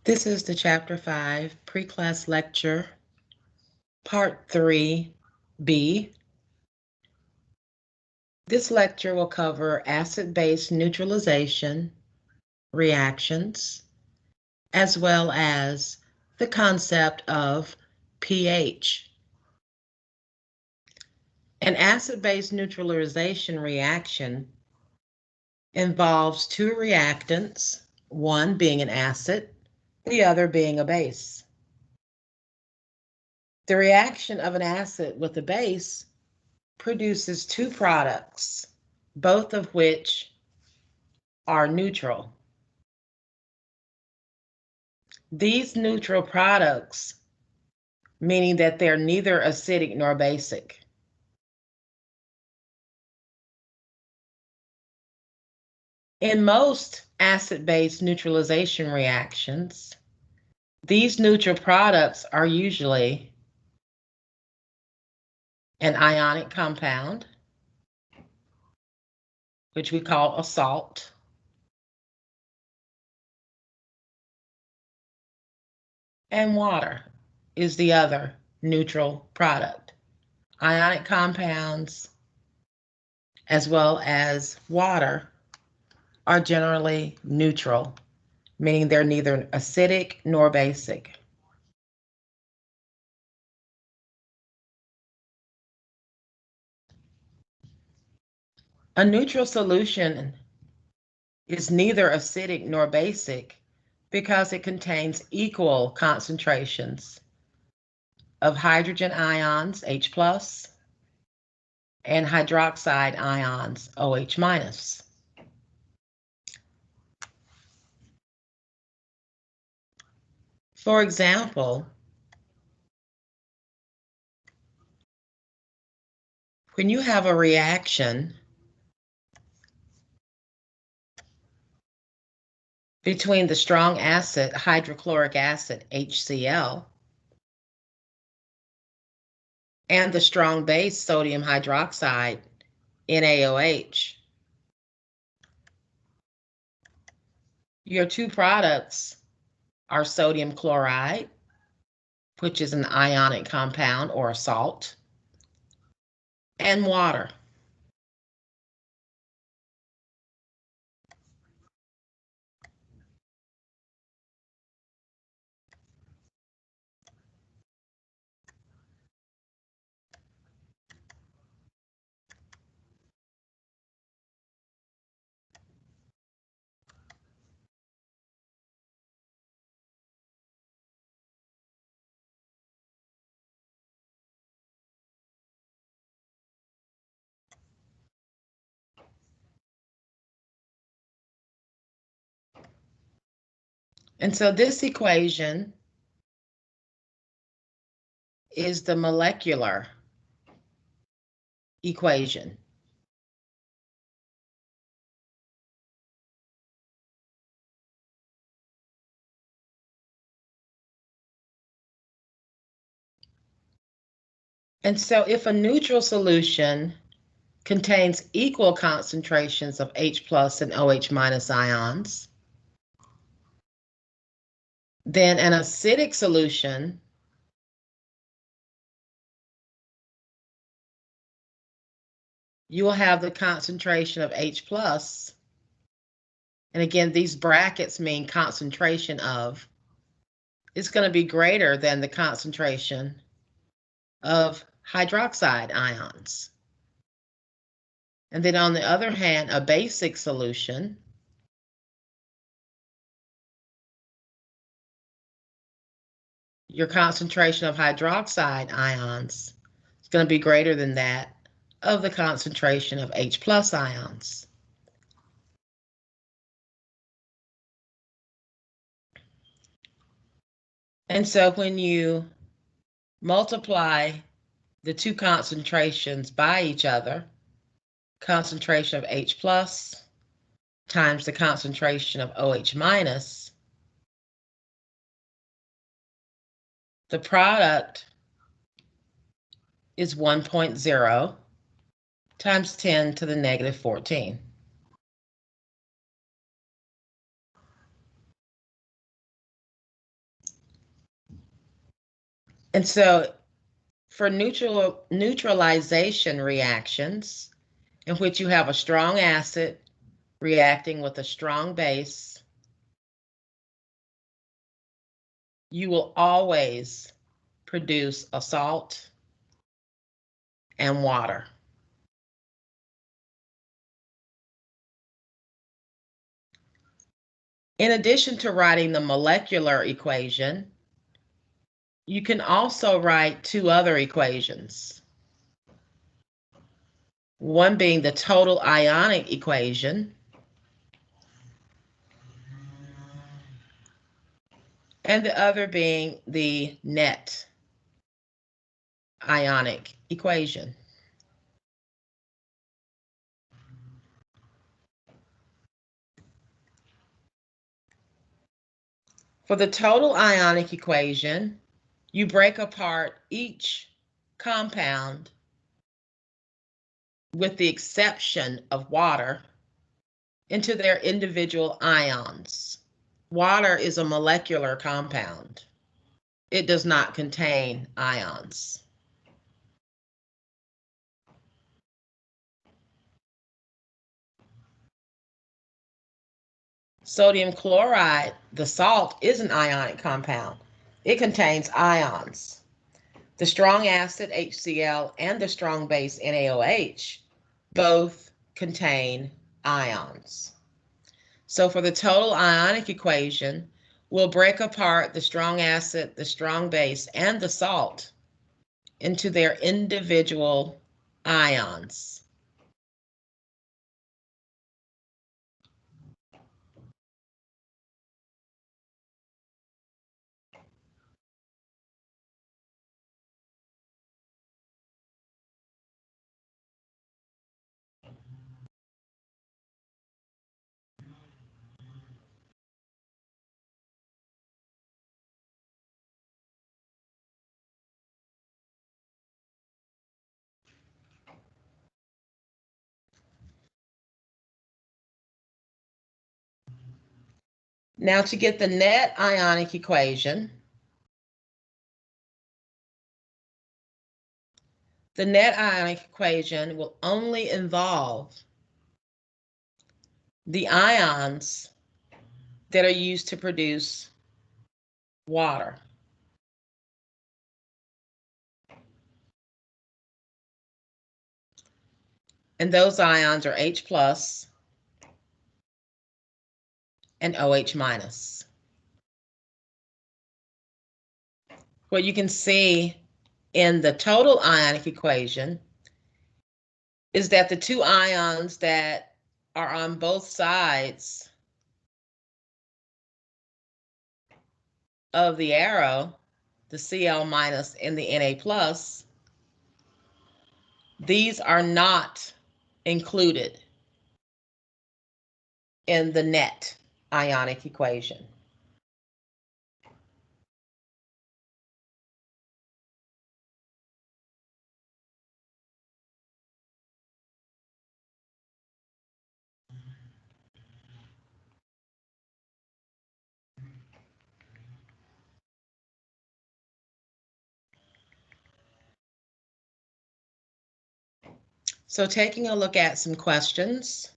This is the Chapter 5 pre-class lecture, Part 3B. This lecture will cover acid-base neutralization reactions, as well as the concept of pH. An acid-base neutralization reaction involves two reactants, one being an acid, the other being a base. The reaction of an acid with a base produces two products, both of which are neutral. These neutral products, meaning that they're neither acidic nor basic. In most acid-base neutralization reactions, these neutral products are usually an ionic compound, which we call a salt, and water is the other neutral product. Ionic compounds, as well as water, are generally neutral, meaning they're neither acidic nor basic. A neutral solution is neither acidic nor basic because it contains equal concentrations of hydrogen ions, H+, and hydroxide ions, OH-. For example, when you have a reaction between the strong acid, hydrochloric acid, HCl, and the strong base, sodium hydroxide, NaOH, your two products are sodium chloride, which is an ionic compound or a salt, and water. And so this equation is the molecular equation. And so if a neutral solution contains equal concentrations of H+ and OH- ions, then an acidic solution you will have the concentration of H+, and again, these brackets mean concentration of, is going to be greater than the concentration of hydroxide ions. And then on the other hand, a basic solution your concentration of hydroxide ions is going to be greater than that of the concentration of H+ ions. And so when you multiply the two concentrations by each other, concentration of H+ times the concentration of OH-, the product is 1.0 times 10 to the negative 14. And so for neutralization reactions, in which you have a strong acid reacting with a strong base, you will always produce a salt and water. In addition to writing the molecular equation, you can also write two other equations. One being the total ionic equation, and the other being the net ionic equation. For the total ionic equation, you break apart each compound, with the exception of water, into their individual ions. Water is a molecular compound. It does not contain ions. Sodium chloride, the salt, is an ionic compound. It contains ions. The strong acid HCl and the strong base NaOH both contain ions. So for the total ionic equation, we'll break apart the strong acid, the strong base, and the salt into their individual ions. Now to get the net ionic equation, the net ionic equation will only involve the ions that are used to produce water. And those ions are H plus and OH minus. What you can see in the total ionic equation is that the two ions that are on both sides of the arrow, the Cl minus and the Na plus, these are not included in the net ionic equation. So taking a look at some questions.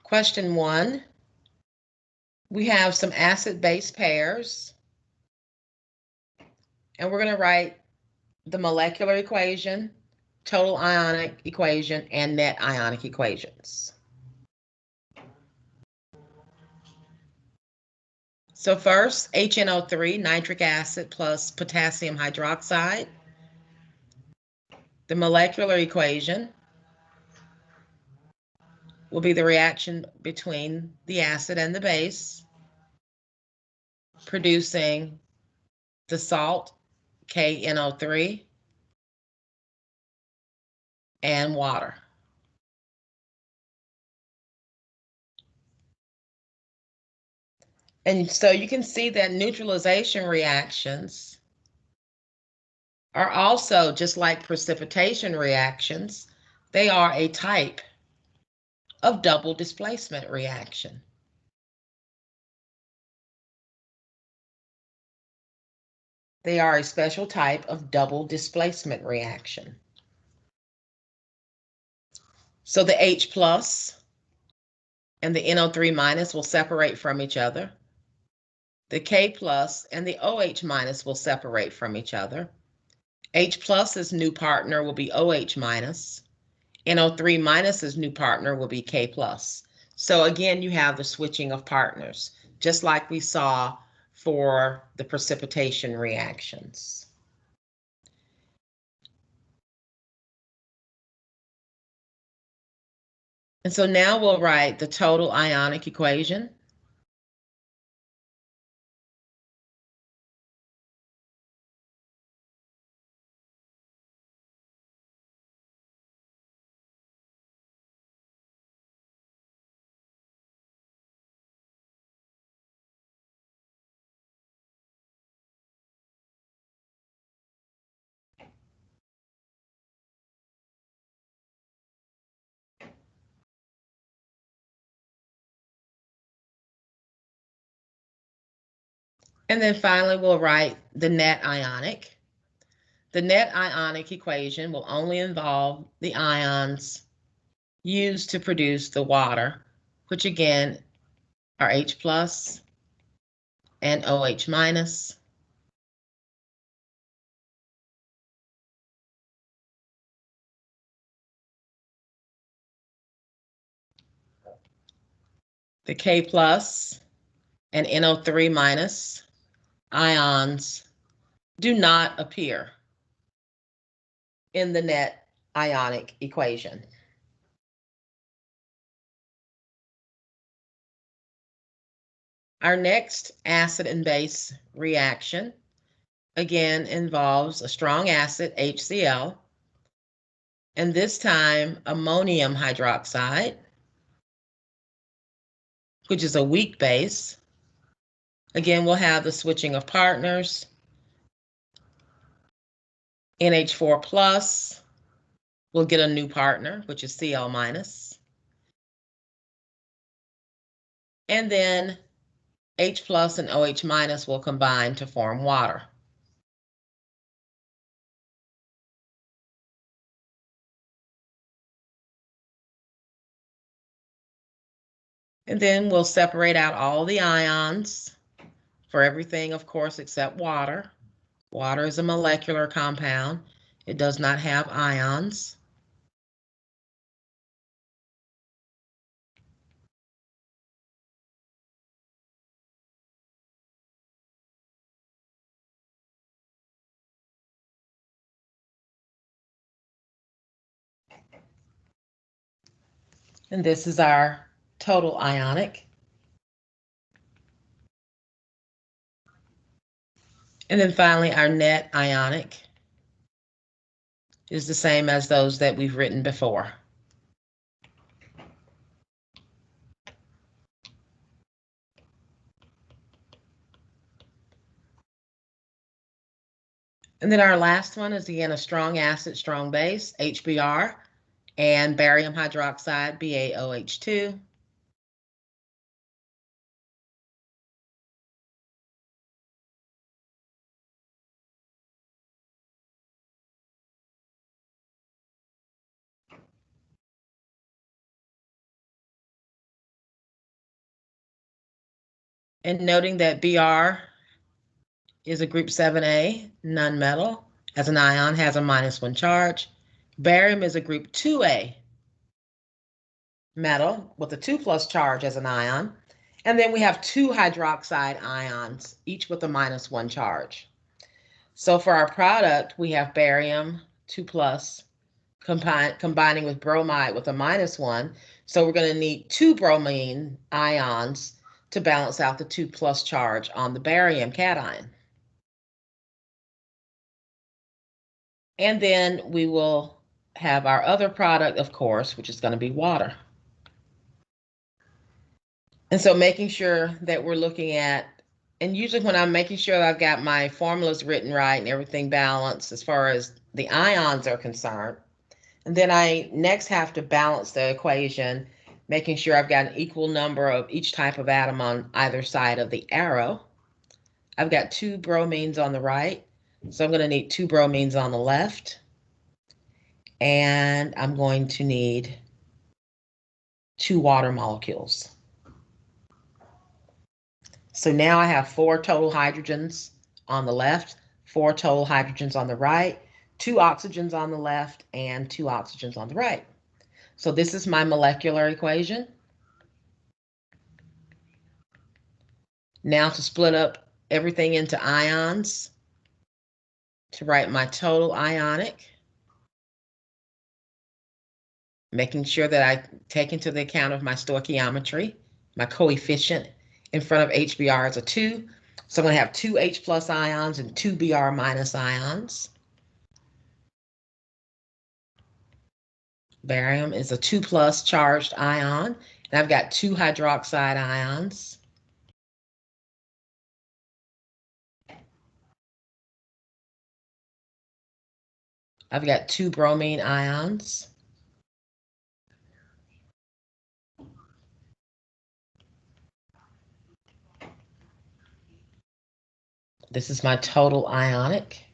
Question 1, we have some acid-base pairs, and we're going to write the molecular equation, total ionic equation, and net ionic equations. So first, HNO3, nitric acid plus potassium hydroxide. The molecular equation will be the reaction between the acid and the base, producing the salt, KNO3, and water. And so you can see that neutralization reactions are also, just like precipitation reactions, they are a type of double displacement reaction. They are a special type of double displacement reaction. So the H plus and the NO3 minus will separate from each other. The K plus and the OH minus will separate from each other. H plus's new partner will be OH minus. NO3 minus's new partner will be K plus. So again, you have the switching of partners, just like we saw for the precipitation reactions. And so now we'll write the total ionic equation. And then finally, we'll write the net ionic. The net ionic equation will only involve the ions used to produce the water, which again are H plus and OH minus. The K plus and NO3 minus ions do not appear in the net ionic equation. Our next acid and base reaction again involves a strong acid, HCl, and this time ammonium hydroxide, which is a weak base. Again, we'll have the switching of partners. NH4 plus will get a new partner, which is Cl minus. And then H plus and OH minus will combine to form water. And then we'll separate out all the ions for everything, of course, except water. Water is a molecular compound. It does not have ions. And this is our total ionic. And then finally, our net ionic is the same as those that we've written before. And then our last one is again a strong acid, strong base, HBr, and barium hydroxide, BaOH2. And noting that Br is a group 7A nonmetal, as an ion has a -1 charge. Barium is a group 2A metal with a 2+ charge as an ion. And then we have 2 hydroxide ions, each with a -1 charge. So for our product, we have barium 2+ combining with bromide with a -1. So we're going to need 2 bromine ions to balance out the 2+ charge on the barium cation. And then we will have our other product, of course, which is going to be water. And so making sure that we're looking at, and usually when I'm making sure that I've got my formulas written right and everything balanced as far as the ions are concerned, and then I next have to balance the equation, making sure I've got an equal number of each type of atom on either side of the arrow. I've got 2 bromines on the right So I'm going to need 2 bromines on the left, and I'm going to need 2 water molecules. So now I have 4 total hydrogens on the left, 4 total hydrogens on the right, 2 oxygens on the left, and 2 oxygens on the right. So this is my molecular equation. Now to split up everything into ions, to write my total ionic, making sure that I take into the account of my stoichiometry, my coefficient in front of HBr is a 2. So I'm going to have 2 H plus ions and 2 Br minus ions. Barium is a 2 plus charged ion, and I've got 2 hydroxide ions. I've got 2 bromine ions. This is my total ionic.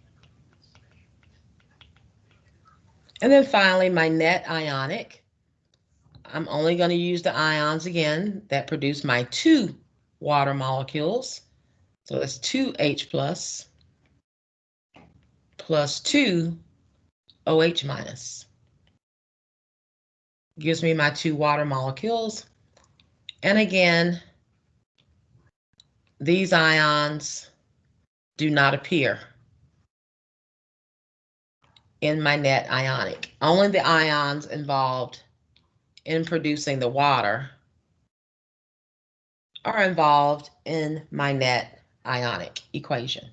And then finally, my net ionic. I'm only going to use the ions again that produce my 2 water molecules. So it's 2H plus 2 OH minus. Gives me my 2 water molecules. And again, these ions do not appear in my net ionic. Only the ions involved in producing the water are involved in my net ionic equation.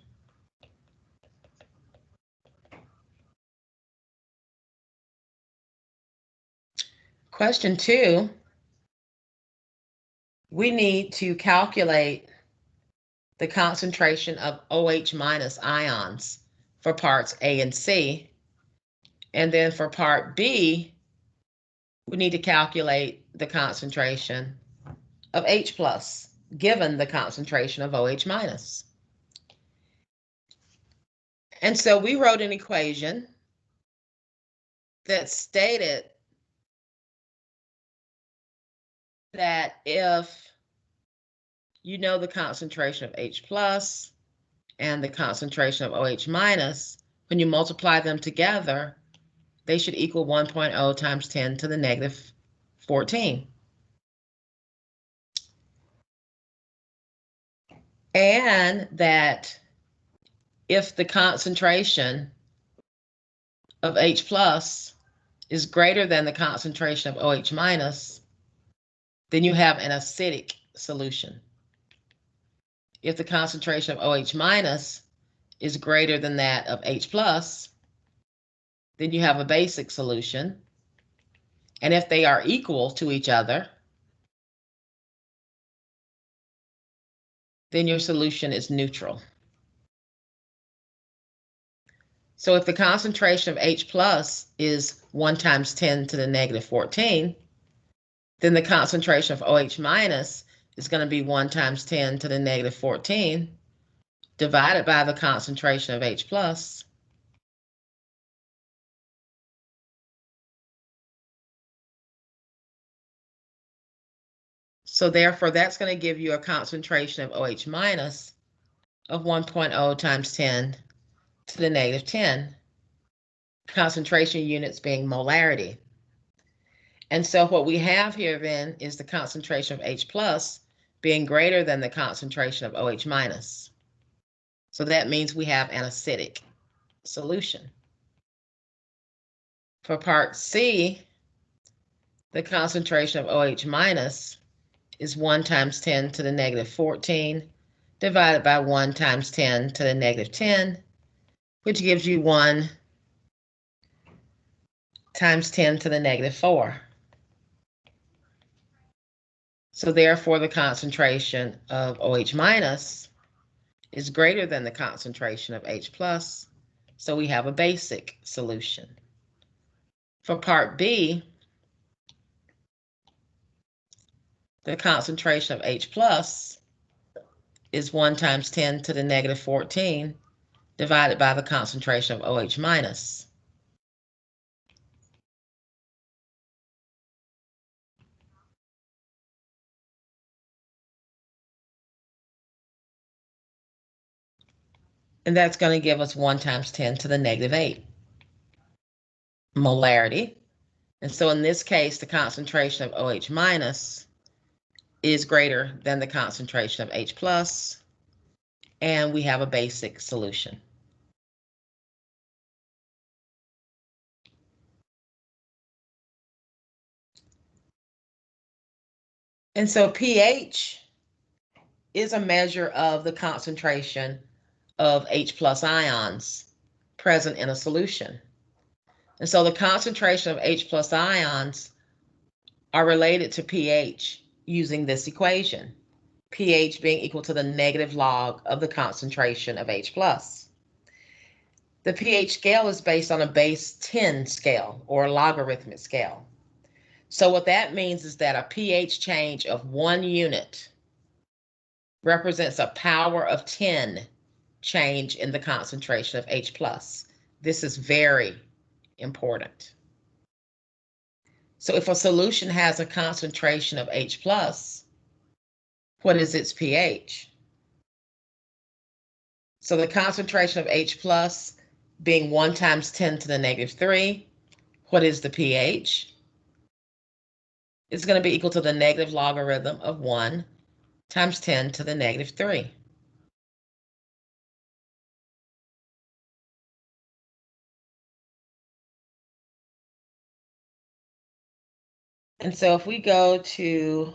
Question 2, we need to calculate the concentration of OH minus ions for parts A and C. And then for part B, we need to calculate the concentration of H plus, given the concentration of OH minus. And so we wrote an equation that stated that if you know the concentration of H plus and the concentration of OH minus, when you multiply them together, they should equal 1.0 times 10 to the negative 14. And that if the concentration of H plus is greater than the concentration of OH minus, then you have an acidic solution. If the concentration of OH minus is greater than that of H plus, then you have a basic solution. And if they are equal to each other, then your solution is neutral. So if the concentration of H plus is 1 times 10 to the negative 14, then the concentration of OH minus is going to be 1 times 10 to the negative 14 divided by the concentration of H plus. So therefore, that's going to give you a concentration of OH minus of 1.0 times 10 to the negative 10, concentration units being molarity. And so what we have here then is the concentration of H plus being greater than the concentration of OH minus. So that means we have an acidic solution. For part C, the concentration of OH minus is 1 times 10 to the negative 14 divided by 1 times 10 to the negative 10, which gives you 1 times 10 to the negative 4. So therefore, the concentration of OH minus is greater than the concentration of H plus, so we have a basic solution. For part B, the concentration of H plus is 1 times 10 to the negative 14 divided by the concentration of OH minus. And that's going to give us 1 times 10 to the negative 8 molarity. And so in this case, the concentration of OH minus is greater than the concentration of H plus, and we have a basic solution. And so pH is a measure of the concentration of H plus ions present in a solution. And so the concentration of H plus ions are related to pH using this equation, pH being equal to the negative log of the concentration of H plus. The pH scale is based on a base 10 scale or a logarithmic scale. So what that means is that a pH change of 1 unit represents a power of 10 change in the concentration of H plus. This is very important. So if a solution has a concentration of H plus, what is its pH? So the concentration of H plus being 1 times 10 to the negative 3, what is the pH? It's going to be equal to the negative logarithm of 1 times 10 to the negative 3. And so if we go to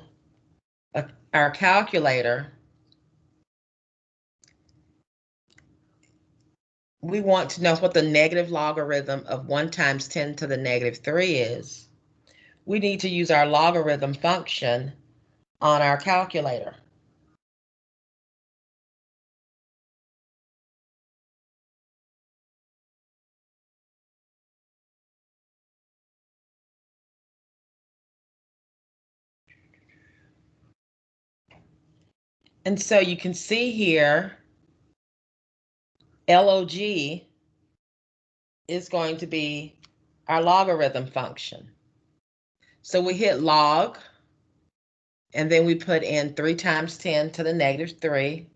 our calculator, we want to know what the negative logarithm of 1 times 10 to the negative 3 is. We need to use our logarithm function on our calculator. And so you can see here, log is going to be our logarithm function. So we hit log, and then we put in 3 times 10 to the negative 3.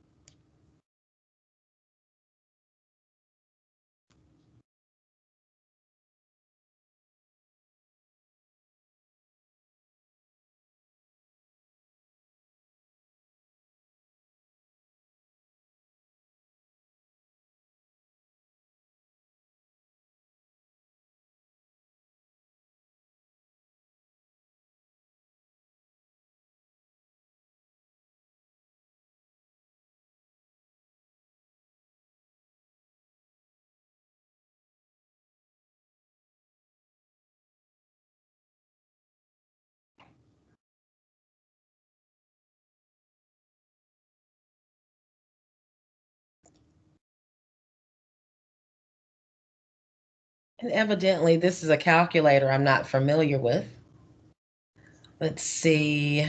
And evidently, this is a calculator I'm not familiar with. Let's see.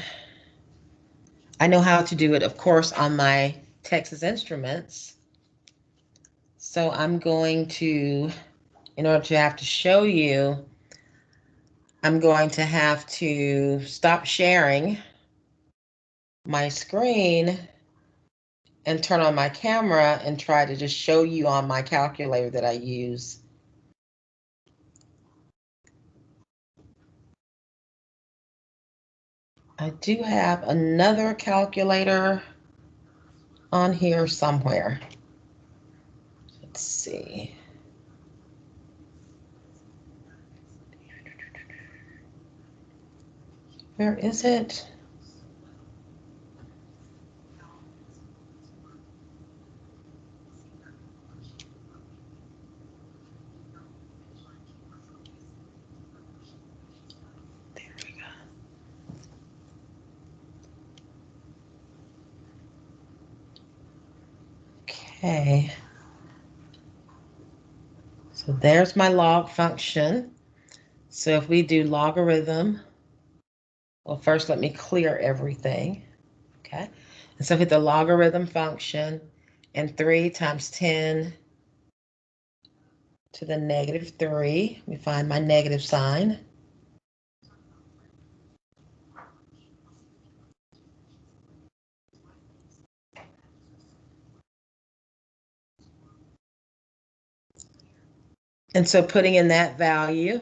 I know how to do it, of course, on my Texas Instruments. So I'm going to, in order to have to show you, I'm going to have to stop sharing my screen and turn on my camera and try to just show you on my calculator that I use. I do have another calculator on here somewhere. Let's see. Where is it? There we go. Okay. So there's my log function. So if we do logarithm, well, first let me clear everything. Okay. And so hit the logarithm function, and 3 times 10 to the -3. Let me find my negative sign. And so putting in that value,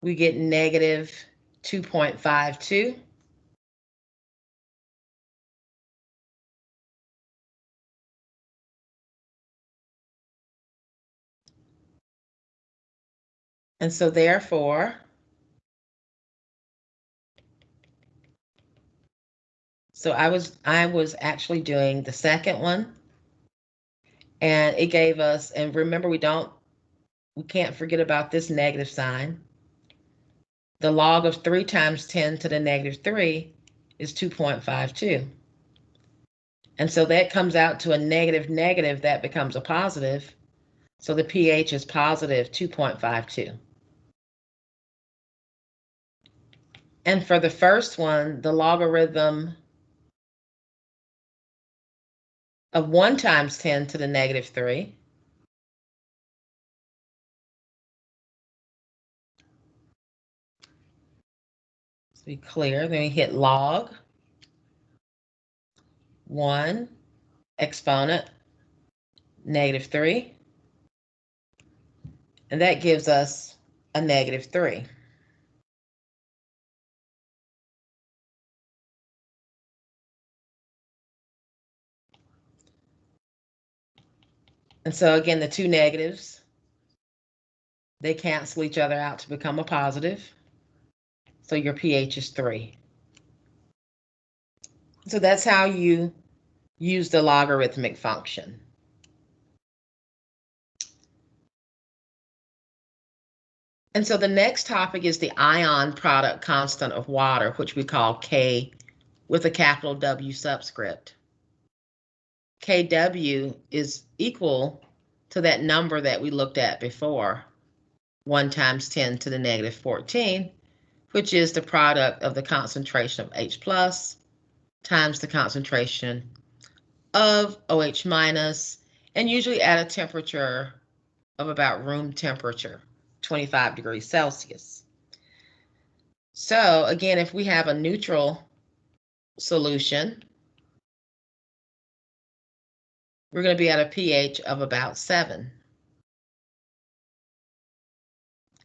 we get -2.52. And so therefore, I was actually doing the second one, and it gave us, and remember, we can't forget about this negative sign. The log of 3 times 10 to the -3 is 2.52. And so that comes out to a negative negative that becomes a positive. So the pH is positive 2.52. And for the first one, the logarithm of 1 times 10 to the -3 to be clear, then we hit log 1 exponent -3, and that gives us a -3. And so again, the two negatives, they cancel each other out to become a positive. So your pH is 3. So that's how you use the logarithmic function. And so the next topic is the ion product constant of water, which we call K with a capital W subscript. Kw is equal to that number that we looked at before, 1 times 10 to the -14, which is the product of the concentration of H plus times the concentration of OH minus, and usually at a temperature of about room temperature, 25 degrees Celsius. So again, if we have a neutral solution, we're going to be at a pH of about 7.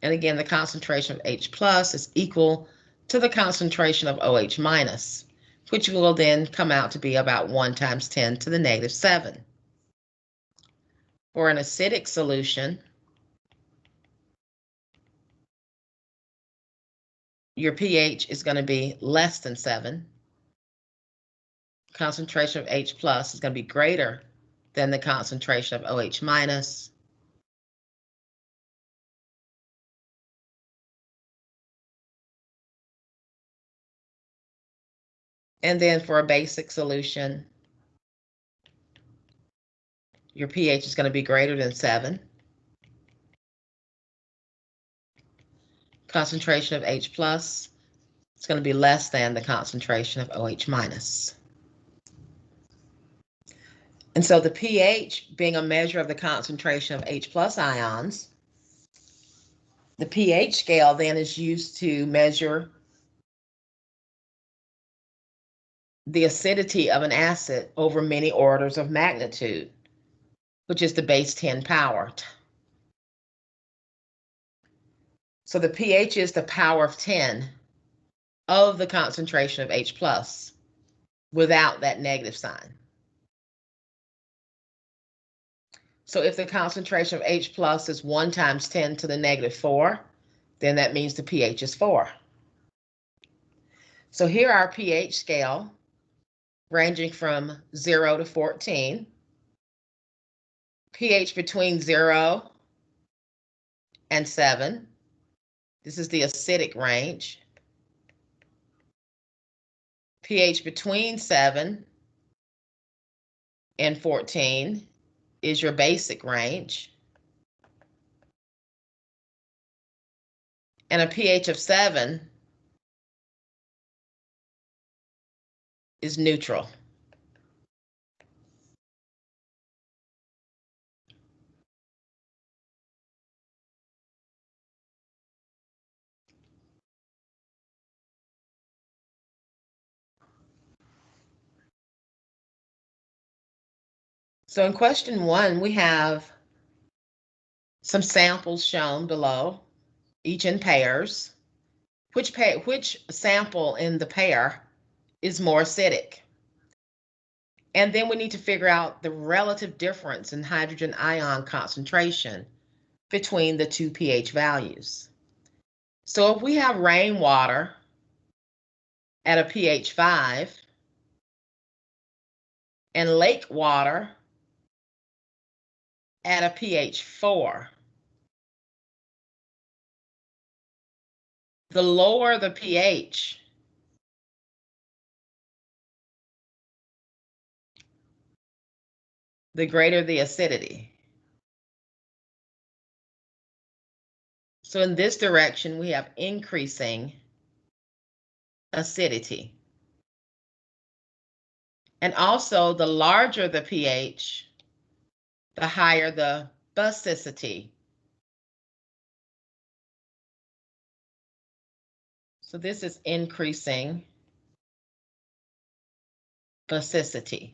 And again, the concentration of H plus is equal to the concentration of OH minus, which will then come out to be about 1 times 10 to the -7. For an acidic solution, your pH is going to be less than 7. Concentration of H plus is going to be greater than the concentration of OH minus. And then for a basic solution, your pH is going to be greater than 7. Concentration of H plus is going to be less than the concentration of OH minus. And so the pH, being a measure of the concentration of H plus ions, the pH scale then is used to measure the acidity of an acid over many orders of magnitude, which is the base 10 power. So the pH is the power of 10 of the concentration of H plus without that negative sign. So if the concentration of H plus is 1 times 10 to the -4, then that means the pH is 4. So here our pH scale ranging from 0 to 14. pH between 0 and 7. This is the acidic range. pH between 7 and 14 is your basic range. And a pH of 7 is neutral. So in question 1, we have some samples shown below, each in pairs. Which sample in the pair is more acidic? And then we need to figure out the relative difference in hydrogen ion concentration between the two pH values. So if we have rainwater at a pH 5 and lake water at a pH 4, the lower the pH, the greater the acidity. So in this direction, we have increasing acidity. And also, the larger the pH, the higher the basicity. So this is increasing basicity.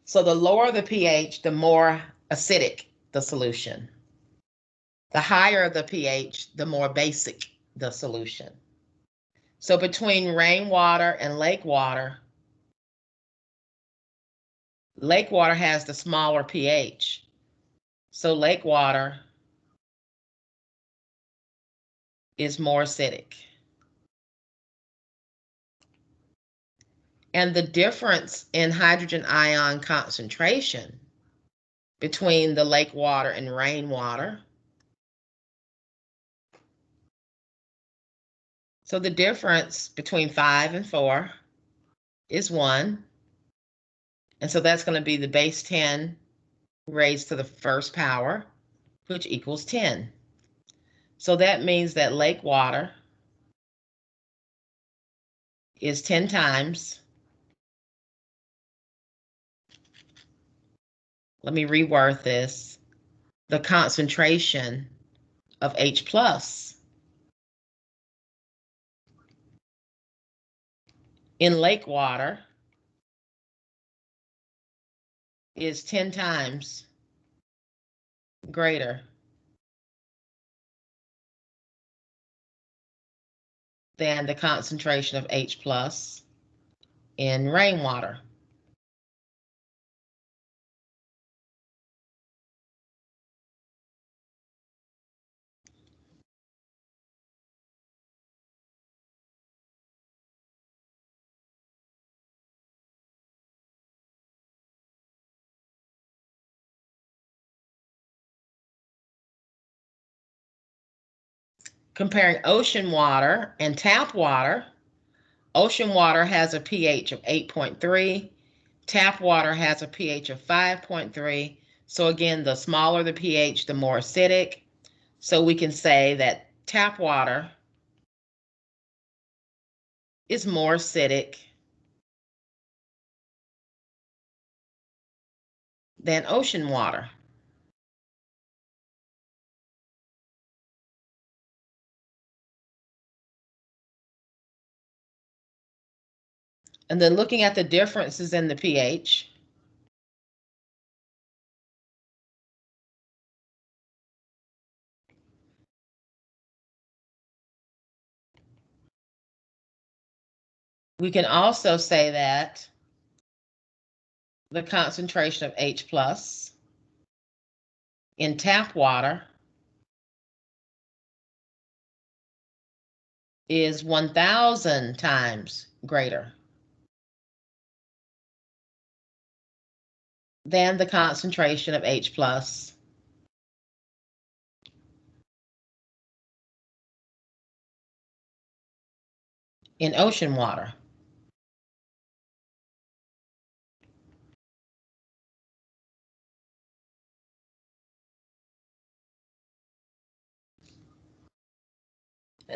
So the lower the pH, the more acidic the solution. The higher the pH, the more basic the solution. So between rainwater and lake water has the smaller pH. So lake water is more acidic. And the difference in hydrogen ion concentration between the lake water and rainwater. So the difference between 5 and 4 is 1. And so that's going to be the base 10 raised to the first power, which equals 10. So that means that lake water is 10 times. Let me reword this. The concentration of H plus in lake water is 10 times greater than the concentration of H plus in rainwater. Comparing ocean water and tap water, ocean water has a pH of 8.3. Tap water has a pH of 5.3. So again, the smaller the pH, the more acidic. So we can say that tap water is more acidic than ocean water. And then looking at the differences in the pH, we can also say that the concentration of H plus in tap water is 1,000 times greater than the concentration of H plus in ocean water.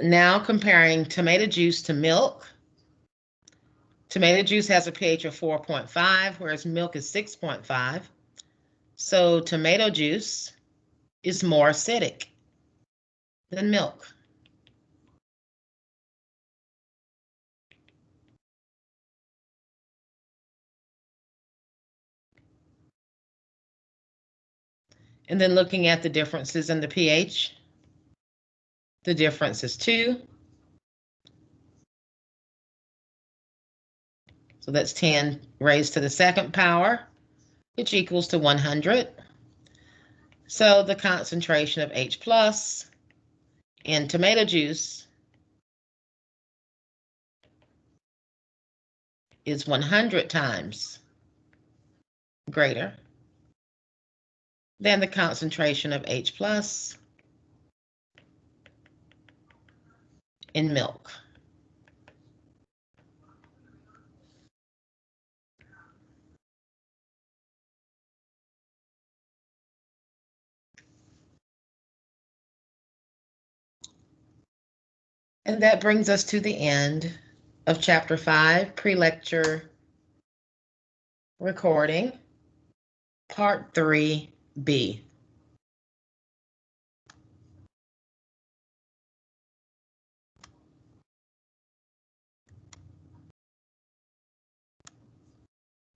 Now comparing tomato juice to milk. Tomato juice has a pH of 4.5, whereas milk is 6.5. So tomato juice is more acidic than milk. And then looking at the differences in the pH, the difference is 2. So that's 10 raised to the second power, which equals to 100. So the concentration of H plus in tomato juice is 100 times greater than the concentration of H plus in milk. And that brings us to the end of Chapter 5, Pre-Lecture Recording, Part 3B.